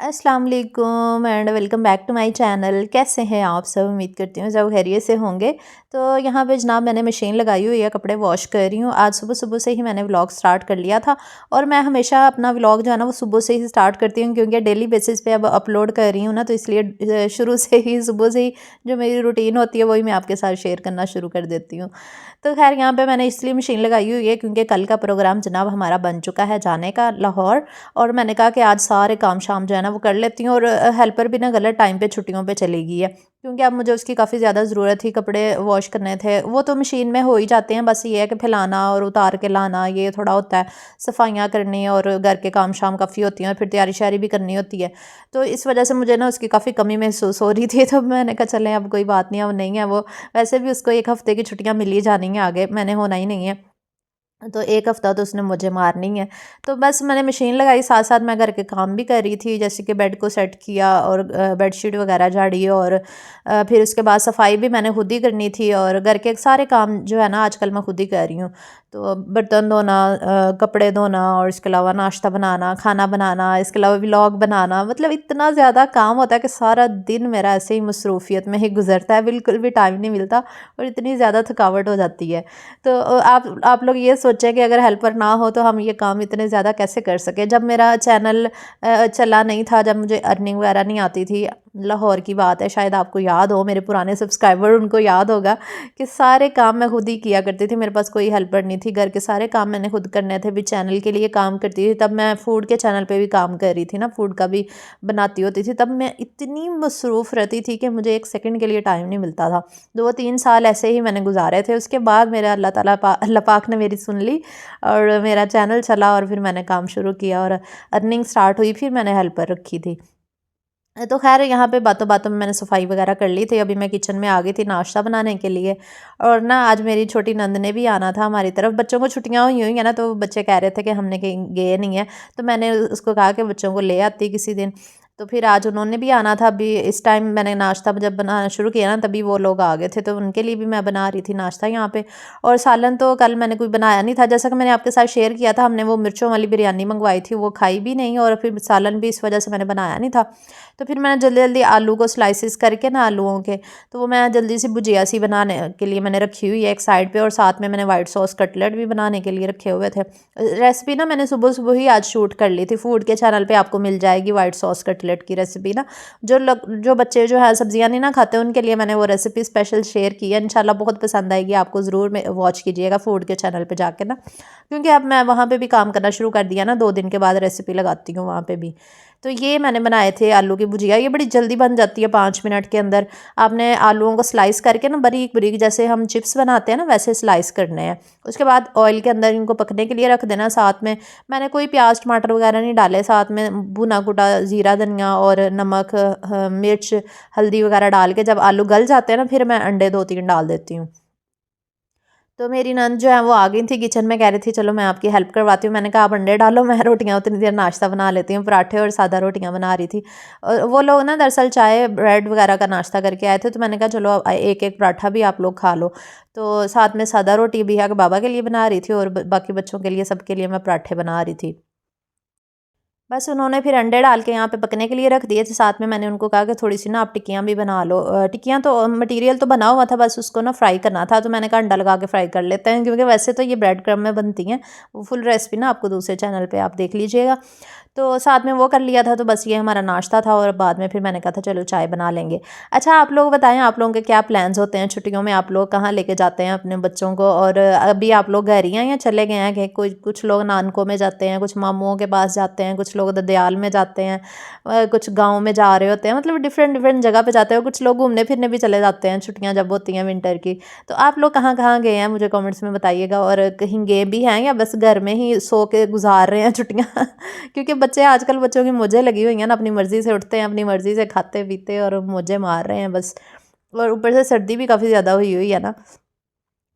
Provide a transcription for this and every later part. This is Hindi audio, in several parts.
अस्सलाम वालेकुम and welcome back to my channel. कैसे हैं आप सब? उम्मीद करती हूँ सब खैरियत से होंगे। तो यहाँ पे जनाब मैंने मशीन लगाई हुई है, कपड़े वॉश कर रही हूँ। आज सुबह सुबह से ही मैंने व्लॉग स्टार्ट कर लिया था और मैं हमेशा अपना व्लॉग जो है ना वो सुबह से ही स्टार्ट करती हूँ, क्योंकि डेली बेसिस पे अब अपलोड कर रही हूँ ना, तो इसलिए शुरू से ही सुबह से ही जो मेरी रूटीन होती है वही मैं आपके साथ शेयर करना शुरू कर देती हूँ। तो खैर यहाँ पे मैंने इसलिए मशीन लगाई हुई है क्योंकि कल का प्रोग्राम जनाब हमारा बन चुका है जाने का लाहौर। और मैंने कहा कि आज सारे काम शाम जो है ना वो कर लेती हूँ। और हेल्पर भी ना गलत टाइम पे छुट्टियों पे चली गई है, क्योंकि अब मुझे उसकी काफ़ी ज़्यादा ज़रूरत थी। कपड़े वॉश करने थे, वो तो मशीन में हो ही जाते हैं, बस ये है कि फैलाना और उतार के लाना ये थोड़ा होता है। सफाइयाँ करनी और घर के काम शाम काफ़ी होती हैं और फिर तैयारी श्यारी भी करनी होती है। तो इस वजह से मुझे ना उसकी काफ़ी कमी महसूस हो रही थी। तो मैंने कहा चलें अब कोई बात नहीं, अब नहीं है वो। वैसे भी उसको 1 हफ़्ते की छुट्टियाँ मिल ही जानी हैं, आगे मैंने होना ही नहीं है। तो 1 हफ़्ता तो उसने मुझे मारनी है। तो बस मैंने मशीन लगाई, साथ-साथ मैं घर के काम भी कर रही थी, जैसे कि बेड को सेट किया और बेडशीट वगैरह झाड़ी। और फिर उसके बाद सफाई भी मैंने खुद ही करनी थी और घर के सारे काम जो है ना आजकल मैं खुद ही कर रही हूँ। तो बर्तन धोना, कपड़े धोना और इसके अलावा नाश्ता बनाना, खाना बनाना, इसके अलावा व्लॉग बनाना, मतलब इतना ज़्यादा काम होता है कि सारा दिन मेरा ऐसे ही मसरूफ़ियत में ही गुज़रता है, बिल्कुल भी टाइम नहीं मिलता और इतनी ज़्यादा थकावट हो जाती है। तो आप लोग ये सोचें कि अगर हेल्पर ना हो तो हम ये काम इतने ज़्यादा कैसे कर सकें। जब मेरा चैनल चला नहीं था, जब मुझे अर्निंग वगैरह नहीं आती थी, लाहौर की बात है, शायद आपको याद हो, मेरे पुराने सब्सक्राइबर उनको याद होगा कि सारे काम मैं खुद ही किया करती थी। मेरे पास कोई हेल्पर नहीं थी, घर के सारे काम मैंने खुद करने थे। भी चैनल के लिए काम करती थी, तब मैं फूड के चैनल पे भी काम कर रही थी ना, फूड का भी बनाती होती थी। तब मैं इतनी मसरूफ़ रहती थी कि मुझे 1 सेकंड के लिए टाइम नहीं मिलता था। 2-3 साल ऐसे ही मैंने गुजारे थे। उसके बाद मेरा अल्लाह पाक ने मेरी सुन ली और मेरा चैनल चला और फिर मैंने काम शुरू किया और अर्निंग स्टार्ट हुई, फिर मैंने हेल्पर रखी थी। तो खैर यहाँ पे बातों बातों में मैंने सफाई वगैरह कर ली थी। अभी मैं किचन में आ गई थी नाश्ता बनाने के लिए। और ना आज मेरी छोटी नंद ने भी आना था हमारी तरफ। बच्चों को छुट्टियाँ हुई हैं ना, तो बच्चे कह रहे थे कि हमने कहीं गए नहीं है, तो मैंने उसको कहा कि बच्चों को ले आती किसी दिन। तो फिर आज उन्होंने भी आना था। अभी इस टाइम मैंने नाश्ता जब बनाना शुरू किया ना, तभी वो लोग आ गए थे, तो उनके लिए भी मैं बना रही थी नाश्ता यहाँ पे। और सालन तो कल मैंने कोई बनाया नहीं था, जैसा कि मैंने आपके साथ शेयर किया था। हमने वो मिर्चों वाली बिरयानी मंगवाई थी, वो खाई भी नहीं और फिर सालन भी इस वजह से मैंने बनाया नहीं था। तो फिर मैंने जल्दी जल्दी आलू को स्लाइसिस करके ना, आलूओं के, तो वो मैं जल्दी सी भुजिया सी बनाने के लिए मैंने रखी हुई है एक साइड पे। और साथ में मैंने वाइट सॉस कटलेट भी बनाने के लिए रखे हुए थे। रेसिपी ना मैंने सुबह सुबह ही आज शूट कर ली थी। फूड के चैनल पे आपको मिल जाएगी वाइट सॉस कटलेट की रेसिपी ना। जो बच्चे जो है सब्जियां नहीं ना खाते, उनके लिए मैंने वो रेसिपी स्पेशल शेयर की है। इंशाल्लाह बहुत पसंद आएगी आपको, ज़रूर वॉच कीजिएगा फूड के चैनल पे जाके ना, क्योंकि अब मैं वहाँ पे भी काम करना शुरू कर दिया ना, 2 दिन के बाद रेसिपी लगाती हूँ वहाँ पे भी। तो ये मैंने बनाए थे आलू की भुजिया। ये बड़ी जल्दी बन जाती है 5 मिनट के अंदर। आपने आलूओं को स्लाइस करके ना बारीक बारीक, जैसे हम चिप्स बनाते हैं ना, वैसे स्लाइस करने हैं। उसके बाद ऑयल के अंदर इनको पकने के लिए रख देना। साथ में मैंने कोई प्याज टमाटर वगैरह नहीं डाले, साथ में भुना कुटा ज़ीरा धनिया और नमक, मिर्च, हल्दी वगैरह डाल के जब आलू गल जाते हैं ना, फिर मैं अंडे 2-3 डाल देती हूँ। तो मेरी नंद जो है वो आ गई थी किचन में, कह रही थी चलो मैं आपकी हेल्प करवाती हूँ। मैंने कहा आप अंडे डालो, मैं रोटियाँ उतनी देर नाश्ता बना लेती हूँ। पराठे और सादा रोटियाँ बना रही थी। और वो लोग ना दरअसल चाय ब्रेड वगैरह का नाश्ता करके आए थे, तो मैंने कहा चलो एक एक पराठा भी आप लोग खा लो। तो साथ में सादा रोटी भी है कि बाबा के लिए बना रही थी और बाकी बच्चों के लिए, सबके लिए मैं पराठे बना रही थी। बस उन्होंने फिर अंडे डाल के यहाँ पे पकने के लिए रख दिए थे। साथ में मैंने उनको कहा कि थोड़ी सी ना आप टिक्कियाँ भी बना लो। टिक्कियाँ तो मटेरियल तो बना हुआ था, बस उसको ना फ्राई करना था। तो मैंने कहा अंडा लगा के फ्राई कर लेते हैं, क्योंकि वैसे तो ये ब्रेड क्रम्ब में बनती हैं। वो फुल रेसिपी ना आपको दूसरे चैनल पे आप देख लीजिएगा। तो साथ में वो कर लिया था। तो बस ये हमारा नाश्ता था और बाद में फिर मैंने कहा था चलो चाय बना लेंगे। अच्छा, आप लोग बताएं, आप लोगों के क्या प्लान्स होते हैं छुट्टियों में? आप लोग कहाँ लेके जाते हैं अपने बच्चों को? और अभी आप लोग घर ही हैं या चले गए हैं? कि कोई कुछ लोग नानकों में जाते हैं, कुछ मामुओं के पास जाते हैं, कुछ लोग ददयाल में जाते हैं, कुछ गाँव में जा रहे होते हैं, मतलब डिफरेंट डिफरेंट जगह पे जाते हैं। कुछ लोग घूमने फिरने भी चले जाते हैं छुट्टियाँ जब होती हैं विंटर की। तो आप लोग कहाँ कहाँ गए हैं मुझे कमेंट्स में बताइएगा। और कहीं गए भी हैं या बस घर में ही सो के गुजार रहे हैं छुट्टियाँ? क्योंकि बच्चे आजकल, बच्चों की मौजें लगी हुई हैं ना, अपनी मर्ज़ी से उठते हैं, अपनी मर्ज़ी से खाते पीते और मौजें मार रहे हैं बस। और ऊपर से सर्दी भी काफ़ी ज़्यादा हुई हुई है ना,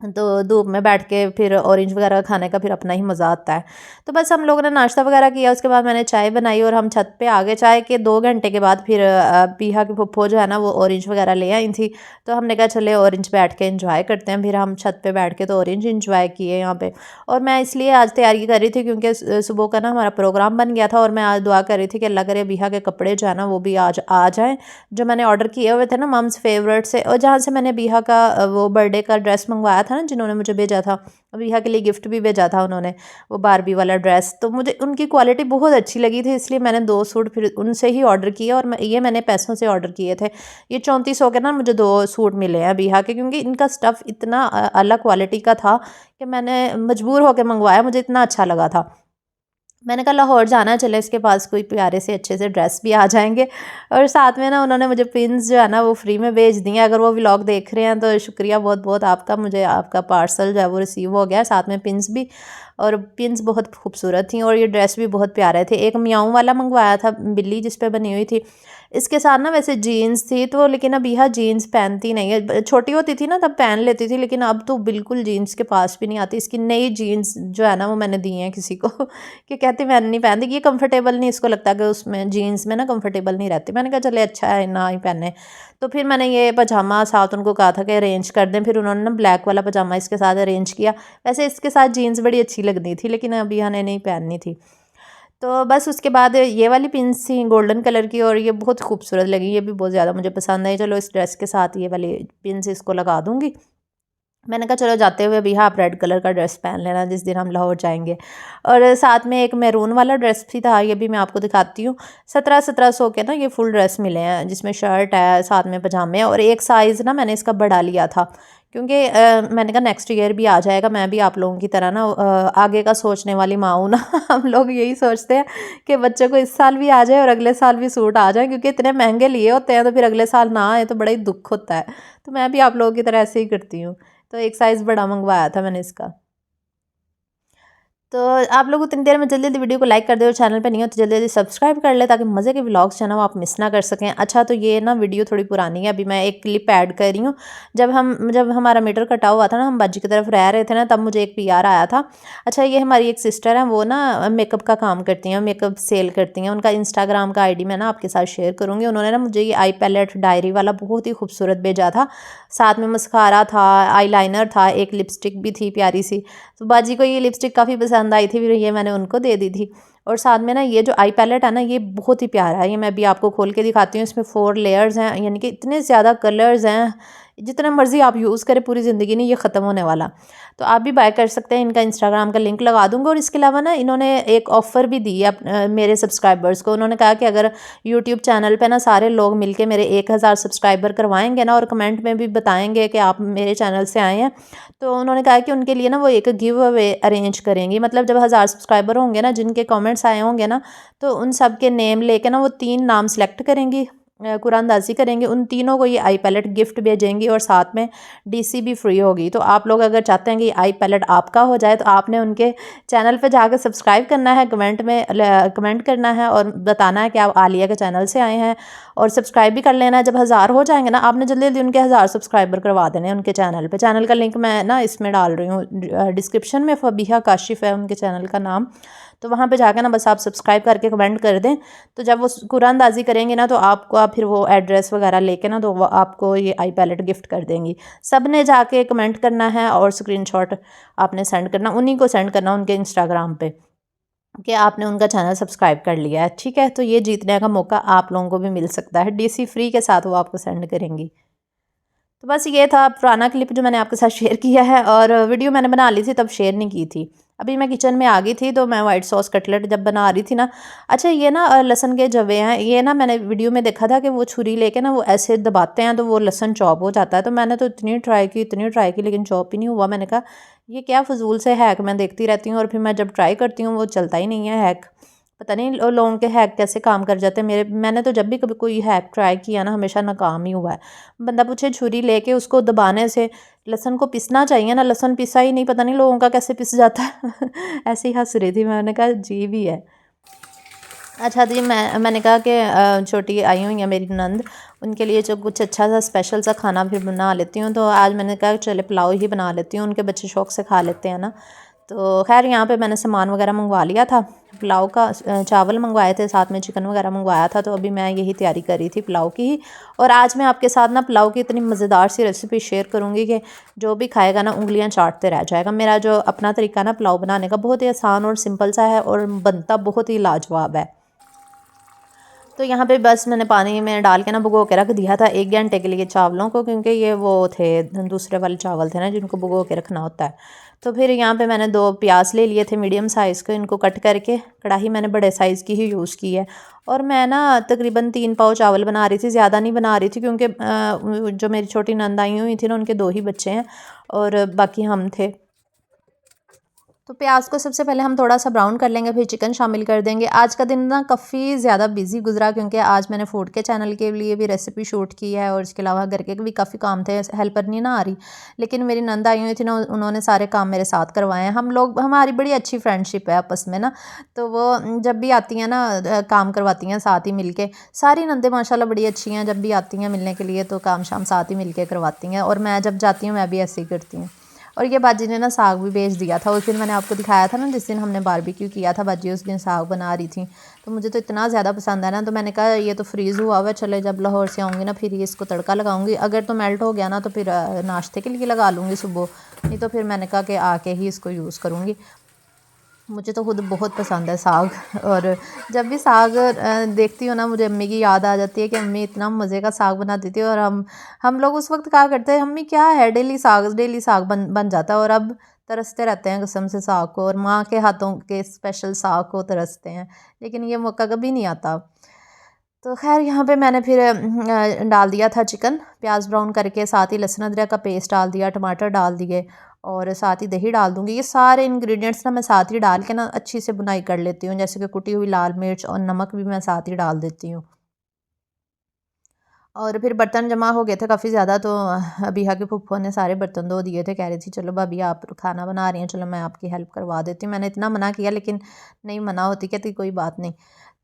तो धूप में बैठ के फिर ऑरेंज वगैरह खाने का फिर अपना ही मज़ा आता है। तो बस हम लोगों ने नाश्ता वगैरह किया, उसके बाद मैंने चाय बनाई और हम छत पे आ गए। चाय के 2 घंटे के बाद फिर पीहा की फुप्पो जो है ना वो ऑरेंज वगैरह ले आई थी, तो हमने कहा चले ऑरेंज बैठ के एंजॉय करते हैं। फिर हम छत पे बैठ के तो ऑरेंज एंजॉय किए यहाँ पे। और मैं इसलिए आज तैयारी कर रही थी क्योंकि सुबह का ना हमारा प्रोग्राम बन गया था, और मैं आज दुआ कर रही थी कि अल्लाह करे बीहा के कपड़े जो है ना वो भी आज आ जाएँ, जो मैंने ऑर्डर किए हुए थे ना मम्स फेवरेट से, और जहाँ से मैंने बीहा का वो बर्थडे का ड्रेस मंगवाया था ना, जिन्होंने मुझे भेजा था, बीहा के लिए गिफ्ट भी भेजा था उन्होंने, वो बारबी वाला ड्रेस। तो मुझे उनकी क्वालिटी बहुत अच्छी लगी थी, इसलिए मैंने 2 सूट फिर उनसे ही ऑर्डर किए, और ये मैंने पैसों से ऑर्डर किए थे। ये 3400 के ना मुझे 2 सूट मिले हैं बीहा के, क्योंकि इनका स्टफ़ इतना अलग क्वालिटी का था कि मैंने मजबूर होकर मंगवाया, मुझे इतना अच्छा लगा था। मैंने कहा लाहौर जाना है, चले इसके पास कोई प्यारे से अच्छे से ड्रेस भी आ जाएंगे। और साथ में ना उन्होंने मुझे पिन्स जो है ना वो फ्री में भेज दिए। अगर वो व्लॉग देख रहे हैं तो शुक्रिया बहुत बहुत आपका, मुझे आपका पार्सल जो है वो रिसीव हो गया, साथ में पिन्स भी। और पिन्स बहुत खूबसूरत थी और ये ड्रेस भी बहुत प्यारे थे। एक म्याऊं वाला मंगवाया था, बिल्ली जिस पे बनी हुई थी। इसके साथ ना वैसे जीन्स थी, तो लेकिन अब यह जीन्स पहनती नहीं है। छोटी होती थी ना तब पहन लेती थी, लेकिन अब तो बिल्कुल जीन्स के पास भी नहीं आती। इसकी नई जीन्स जो है ना वो मैंने दी है किसी को कि कहती मैं नहीं पहनती, ये कंफर्टेबल नहीं, इसको लगता कि उसमें जीन्स में ना कंफर्टेबल नहीं रहती। मैंने कहा चले अच्छा है ना ही पहने। तो फिर मैंने ये पजामा साथ उनको कहा था कि अरेंज कर दें, फिर उन्होंने ना ब्लैक वाला पजामा इसके साथ अरेंज किया। वैसे इसके साथ जीन्स बड़ी अच्छी लगनी थी, लेकिन अभी हमें नहीं पहननी थी। तो बस उसके बाद ये वाली पिन्स थी गोल्डन कलर की, और ये बहुत खूबसूरत लगी, ये भी बहुत ज़्यादा मुझे पसंद आई। चलो इस ड्रेस के साथ ये वाली पिन्स इसको लगा दूँगी। मैंने कहा चलो जाते हुए भी हाँ आप रेड कलर का ड्रेस पहन लेना जिस दिन हम लाहौर जाएंगे। और साथ में एक मैरून वाला ड्रेस भी था, ये भी मैं आपको दिखाती हूँ। 1700 के ना ये फुल ड्रेस मिले हैं, जिसमें शर्ट है, साथ में पजामे, और एक साइज़ ना मैंने इसका बढ़ा लिया था, क्योंकि मैंने कहा नेक्स्ट ईयर भी आ जाएगा, मैं भी आप लोगों की तरह ना आगे का सोचने वाली माँ हूँ ना हम लोग यही सोचते हैं कि बच्चों को इस साल भी आ जाए और अगले साल भी सूट आ जाए, क्योंकि इतने महंगे लिए होते हैं, तो फिर अगले साल ना आए तो बड़ा ही दुख होता है। तो मैं भी आप लोगों की तरह ऐसे ही करती हूँ। तो एक साइज़ बड़ा मंगवाया था मैंने इसका। तो आप लोग उतनी देर में जल्दी जल्दी वीडियो को लाइक कर दे, और चैनल पे नहीं हो तो जल्दी जल्दी सब्सक्राइब कर ले, ताकि मज़े के व्लॉग्स जो है ना वो आप मिस ना कर सकें। अच्छा तो ये ना वीडियो थोड़ी पुरानी है, अभी मैं एक क्लिप ऐड कर रही हूँ। जब हमारा मीटर कटा हुआ था ना, हम बाजी की तरफ रह रहे थे ना, तब मुझे एक पीआर आया था। अच्छा ये हमारी एक सिस्टर है, वो ना मेकअप का काम करती हैं, मेकअप सेल करती हैं। उनका इंस्टाग्राम का ID मैं ना आपके साथ शेयर करूँगी। उन्होंने ना मुझे ये आई पैलेट डायरी वाला बहुत ही खूबसूरत भेजा था, साथ में मस्कारा था, आई लाइनर था, एक लिपस्टिक भी थी प्यारी सी। तो बाजी को ये लिपस्टिक काफ़ी पसंद आई थी, फिर ये मैंने उनको दे दी थी। और साथ में ना ये जो आई पैलेट है ना ये बहुत ही प्यारा है, ये मैं अभी आपको खोल के दिखाती हूँ। इसमें 4 लेयर्स हैं, यानी कि इतने ज़्यादा कलर्स हैं, जितना मर्जी आप यूज़ करें पूरी ज़िंदगी नहीं ये ख़त्म होने वाला। तो आप भी बाय कर सकते हैं, इनका इंस्टाग्राम का लिंक लगा दूँगा। और इसके अलावा ना इन्होंने एक ऑफ़र भी दी है मेरे सब्सक्राइबर्स को। उन्होंने कहा कि अगर यूट्यूब चैनल पे ना सारे लोग मिलके मेरे 1000 सब्सक्राइबर करवाएंगे ना, और कमेंट में भी बताएंगे कि आप मेरे चैनल से आए हैं, तो उन्होंने कहा कि उनके लिए ना वो एक गिव अवे अरेंज करेंगी। मतलब जब 1000 सब्सक्राइबर होंगे ना, जिनके कमेंट्स आए होंगे ना, तो उन सब के नेम लेके ना वो 3 नाम सेलेक्ट करेंगी, कुरानदाजी करेंगे, उन तीनों को ये आई पैलेट गिफ्ट भेजेंगी, और साथ में DC भी फ्री होगी। तो आप लोग अगर चाहते हैं कि आई पैलेट आपका हो जाए, तो आपने उनके चैनल पे जाकर सब्सक्राइब करना है, कमेंट करना है और बताना है कि आप आलिया के चैनल से आए हैं, और सब्सक्राइब भी कर लेना है। जब 1000 हो जाएंगे ना, आपने जल्दी जल्दी उनके 1000 सब्सक्राइबर करवा देने उनके चैनल पे। चैनल का लिंक मैं ना इसमें डाल रही हूँ डिस्क्रिप्शन में, फबीहा काशिफ है उनके चैनल का नाम। तो वहाँ पे जाकर ना बस आप सब्सक्राइब करके कमेंट कर दें, तो जब वो कुरानदाजी करेंगे ना, तो आपको आप फिर वो एड्रेस वगैरह लेके ना, तो वो आपको ये आई पैलेट गिफ्ट कर देंगी। सब ने जाके कमेंट करना है और स्क्रीनशॉट आपने सेंड करना, उन्हीं को सेंड करना उनके इंस्टाग्राम पे कि आपने उनका चैनल सब्सक्राइब कर लिया है। ठीक है, तो ये जीतने का मौका आप लोगों को भी मिल सकता है, DC फ्री के साथ वो आपको सेंड करेंगी। तो बस ये था पुराना क्लिप जो मैंने आपके साथ शेयर किया है, और वीडियो मैंने बना ली थी तब शेयर नहीं की थी। अभी मैं किचन में आ गई थी, तो मैं वाइट सॉस कटलेट जब बना रही थी ना। अच्छा ये ना लहसुन के जवे हैं, ये ना मैंने वीडियो में देखा था कि वो छुरी लेके ना वो ऐसे दबाते हैं तो वो लहसुन चॉप हो जाता है। तो मैंने तो इतनी ट्राई की लेकिन चॉप ही नहीं हुआ। मैंने कहा ये क्या फजूल से हैक मैं देखती रहती हूँ, और फिर मैं जब ट्राई करती हूँ वो चलता ही नहीं है हैक। पता नहीं लोगों के हैक कैसे काम कर जाते हैं। मैंने तो जब भी कभी कोई हैक ट्राई किया ना, हमेशा नाकाम ही हुआ है। बंदा पूछे छुरी लेके उसको दबाने से, लहसुन को पिसना चाहिए ना, लहसुन पिसा ही नहीं, पता नहीं लोगों का कैसे पिस जाता है ऐसे ही हंस रही थी, मैंने कहा जी भी है। अच्छा जी, मैंने कहा कि छोटी आई हुई है मेरी नंद, उनके लिए जो कुछ अच्छा सा स्पेशल सा खाना फिर बना लेती हूँ। तो आज मैंने कहा चले पुलाव ही बना लेती हूँ, उनके बच्चे शौक़ से खा लेते हैं ना। तो खैर यहाँ पे मैंने सामान वगैरह मंगवा लिया था पुलाव का, चावल मंगवाए थे, साथ में चिकन वगैरह मंगवाया था। तो अभी मैं यही तैयारी कर रही थी पुलाव की ही। और आज मैं आपके साथ ना पुलाव की इतनी मज़ेदार सी रेसिपी शेयर करूँगी कि जो भी खाएगा ना उंगलियां चाटते रह जाएगा। मेरा जो अपना तरीका ना पुलाव बनाने का बहुत ही आसान और सिंपल सा है और बनता बहुत ही लाजवाब है। तो यहाँ पे बस मैंने पानी में डाल के ना भिगो के रख दिया था 1 घंटे के लिए चावलों को, क्योंकि ये वो थे दूसरे वाले चावल थे ना जिनको भिगो के रखना होता है। तो फिर यहाँ पे मैंने 2 प्याज ले लिए थे मीडियम साइज़ के, इनको कट करके कढ़ाई मैंने बड़े साइज़ की ही यूज़ की है। और मैं ना तकरीबन 3 पाव चावल बना रही थी, ज़्यादा नहीं बना रही थी, क्योंकि जो मेरी छोटी नंद आई हुई थी ना उनके 2 ही बच्चे हैं और बाकी हम थे। तो प्याज को सबसे पहले हम थोड़ा सा ब्राउन कर लेंगे, फिर चिकन शामिल कर देंगे। आज का दिन ना काफ़ी ज़्यादा बिजी गुजरा, क्योंकि आज मैंने फूड के चैनल के लिए भी रेसिपी शूट की है और इसके अलावा घर के भी काफ़ी काम थे, हेल्पर नहीं ना आ रही। लेकिन मेरी नंद आई हुई थी ना, उन्होंने सारे काम मेरे साथ करवाए हैं। हमारी बड़ी अच्छी फ्रेंडशिप है आपस में ना। तो वो जब भी आती हैं ना काम करवाती हैं साथ ही मिलके। सारी नंदें माशाल्लाह बड़ी अच्छी हैं, जब भी आती हैं मिलने के लिए तो काम शाम साथ ही मिलके करवाती हैं। और मैं जब जाती हूँ मैं भी ऐसे ही करती हूँ। और ये बाजी ने ना साग भी भेज दिया था, उस दिन मैंने आपको दिखाया था ना जिस दिन हमने बारबेक्यू किया था, बाजी उस दिन साग बना रही थी। तो मुझे तो इतना ज़्यादा पसंद है ना, तो मैंने कहा ये तो फ्रीज़ हुआ हुआ है, चले जब लाहौर से आऊँगी ना फिर ये इसको तड़का लगाऊंगी। अगर तो मेल्ट हो गया ना तो फिर नाश्ते के लिए लगा लूँगी सुबह, नहीं तो फिर मैंने कहा कि आके ही इसको यूज़ करूँगी। मुझे तो खुद बहुत पसंद है साग। और जब भी साग देखती हूँ ना मुझे अम्मी की याद आ जाती है कि अम्मी इतना मज़े का साग बनाती थी। और हम लोग उस वक्त क्या करते हैं, अम्मी क्या है डेली साग बन जाता है। और अब तरसते रहते हैं कसम से साग को, और माँ के हाथों के स्पेशल साग को तरसते हैं, लेकिन ये मौका कभी नहीं आता। तो खैर यहाँ पे मैंने फिर डाल दिया था चिकन, प्याज ब्राउन करके, साथ ही लहसुन अदरक का पेस्ट डाल दिया, टमाटर डाल दिए और साथ ही दही डाल दूँगी। ये सारे इंग्रेडिएंट्स ना मैं साथ ही डाल के ना अच्छी से भुनाई कर लेती हूँ, जैसे कि कुटी हुई लाल मिर्च और नमक भी मैं साथ ही डाल देती हूँ। और फिर बर्तन जमा हो गए थे काफ़ी ज़्यादा, तो अबीहा की फूफो ने सारे बर्तन धो दिए थे, कह रही थी चलो भाभी आप खाना बना रही हैं, चलो मैं आपकी हेल्प करवा देती हूँ। मैंने इतना मना किया लेकिन नहीं मना होती, कहती कोई बात नहीं।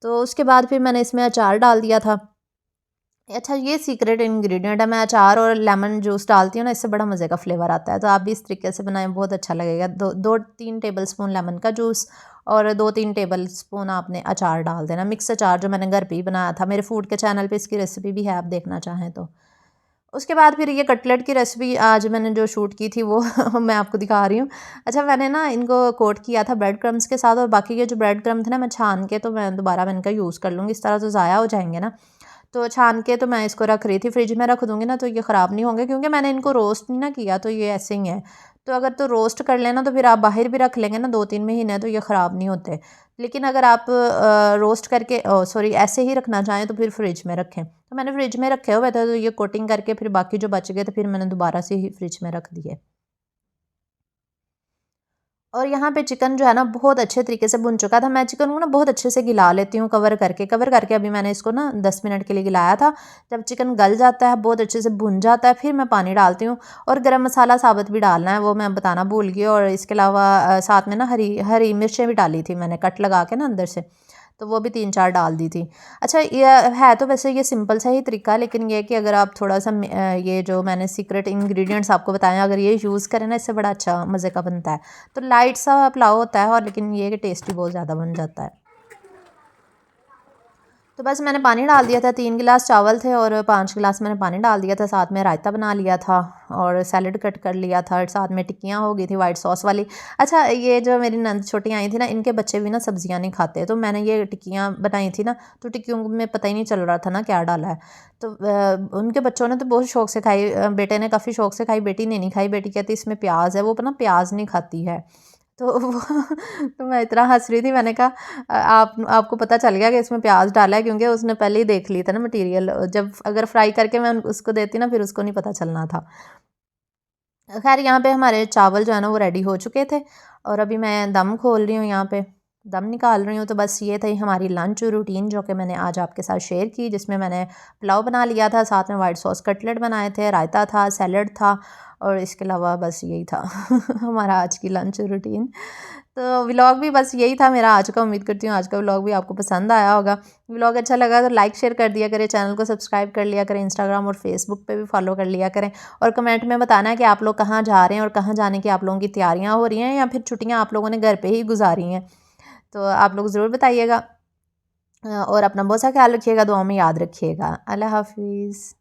तो उसके बाद फिर मैंने इसमें अचार डाल दिया था। अच्छा ये सीक्रेट इंग्रेडिएंट है, मैं अचार और लेमन जूस डालती हूँ ना, इससे बड़ा मज़े का फ्लेवर आता है। तो आप भी इस तरीके से बनाएं, बहुत अच्छा लगेगा। 2-3 टेबल स्पून लेमन का जूस और 2-3 टेबल स्पून आपने अचार डाल देना, मिक्स अचार जो मैंने घर पे ही बनाया था। मेरे फूड के चैनल पे इसकी रेसिपी भी है, आप देखना चाहें तो। उसके बाद फिर ये कटलेट की रेसिपी आज मैंने जो शूट की थी वो मैं आपको दिखा रही हूँ। अच्छा मैंने ना इनको कोट किया था ब्रेड क्रम्स के साथ, और बाकी के जो ब्रेड क्रम्स थे ना मैं छान के, तो मैं दोबारा मैं इनका यूज़ कर लूँगी, इस तरह तो ज़ाया हो जाएंगे ना। तो छान के तो मैं इसको रख रही थी, फ्रिज में रख दूँगी ना तो ये ख़राब नहीं होंगे, क्योंकि मैंने इनको रोस्ट नहीं ना किया, तो ये ऐसे ही हैं। तो अगर तो रोस्ट कर लेना तो फिर आप बाहर भी रख लेंगे ना 2-3 महीने, तो ये ख़राब नहीं होते। लेकिन अगर आप रोस्ट करके सॉरी ऐसे ही रखना चाहें तो फिर फ्रिज में रखें। तो मैंने फ्रिज में रखे हुए थे, तो ये कोटिंग करके फिर बाकी जो बच गए थे फिर मैंने दोबारा से ही फ्रिज में रख दिए। और यहाँ पे चिकन जो है ना बहुत अच्छे तरीके से भुन चुका था। मैं चिकन को ना बहुत अच्छे से गला लेती हूँ कवर करके अभी मैंने इसको ना 10 मिनट के लिए गलाया था। जब चिकन गल जाता है, बहुत अच्छे से भुन जाता है, फिर मैं पानी डालती हूँ। और गरम मसाला साबुत भी डालना है, वो मैं बताना भूल गई। और इसके अलावा साथ में ना हरी हरी मिर्चें भी डाली थी मैंने कट लगा के ना अंदर से, तो वो भी 3-4 डाल दी थी। अच्छा ये है तो वैसे ये सिंपल सा ही तरीका, लेकिन ये है कि अगर आप थोड़ा सा ये जो मैंने सीक्रेट इंग्रेडिएंट्स आपको बताए अगर ये यूज़ करें ना, इससे बड़ा अच्छा मज़े का बनता है। तो लाइट सा पुलाव होता है, और लेकिन ये है कि टेस्टी बहुत ज़्यादा बन जाता है। तो बस मैंने पानी डाल दिया था, 3 गिलास चावल थे और 5 गिलास मैंने पानी डाल दिया था। साथ में रायता बना लिया था और सैलेड कट कर लिया था, साथ में टिक्कियाँ हो गई थी वाइट सॉस वाली। अच्छा ये जो मेरी नंद छोटी आई थी ना, इनके बच्चे भी ना सब्जियां नहीं खाते, तो मैंने ये टिक्कियाँ बनाई थी ना, तो टिक्कियों में पता ही नहीं चल रहा था ना क्या डाला है। तो उनके बच्चों ने तो बहुत शौक से खाई, बेटे ने काफ़ी शौक से खाई, बेटी ने नहीं खाई। बेटी कहती इसमें प्याज है, वो ना प्याज नहीं खाती है। तो वो तो मैं इतना हँस रही थी, मैंने कहा आपको पता चल गया कि इसमें प्याज डाला है, क्योंकि उसने पहले ही देख ली था ना मटेरियल। जब अगर फ्राई करके मैं उसको देती ना फिर उसको नहीं पता चलना था। खैर यहाँ पे हमारे चावल जो है ना वो रेडी हो चुके थे, और अभी मैं दम खोल रही हूँ, यहाँ पे दम निकाल रही हूँ। तो बस ये थी हमारी लंच रूटीन जो कि मैंने आज आपके साथ शेयर की, जिसमें मैंने पुलाव बना लिया था, साथ में वाइट सॉस कटलेट बनाए थे, रायता था, सैलड था, और इसके अलावा बस यही था हमारा आज की लंच रूटीन। तो व्लॉग भी बस यही था मेरा आज का। उम्मीद करती हूँ आज का व्लॉग भी आपको पसंद आया होगा। व्लॉग अच्छा लगा तो लाइक शेयर कर दिया करें, चैनल को सब्सक्राइब कर लिया करें, इंस्टाग्राम और फेसबुक पे भी फॉलो कर लिया करें। और कमेंट में बताना है कि आप लोग कहाँ जा रहे हैं और कहाँ जाने की आप लोगों की तैयारियाँ हो रही हैं या फिर छुट्टियाँ आप लोगों ने घर पर ही गुजारी हैं। तो आप लोग ज़रूर बताइएगा और अपना बहुत सा ख्याल रखिएगा, दुआ में याद रखिएगा। अल्लाह हाफिज़।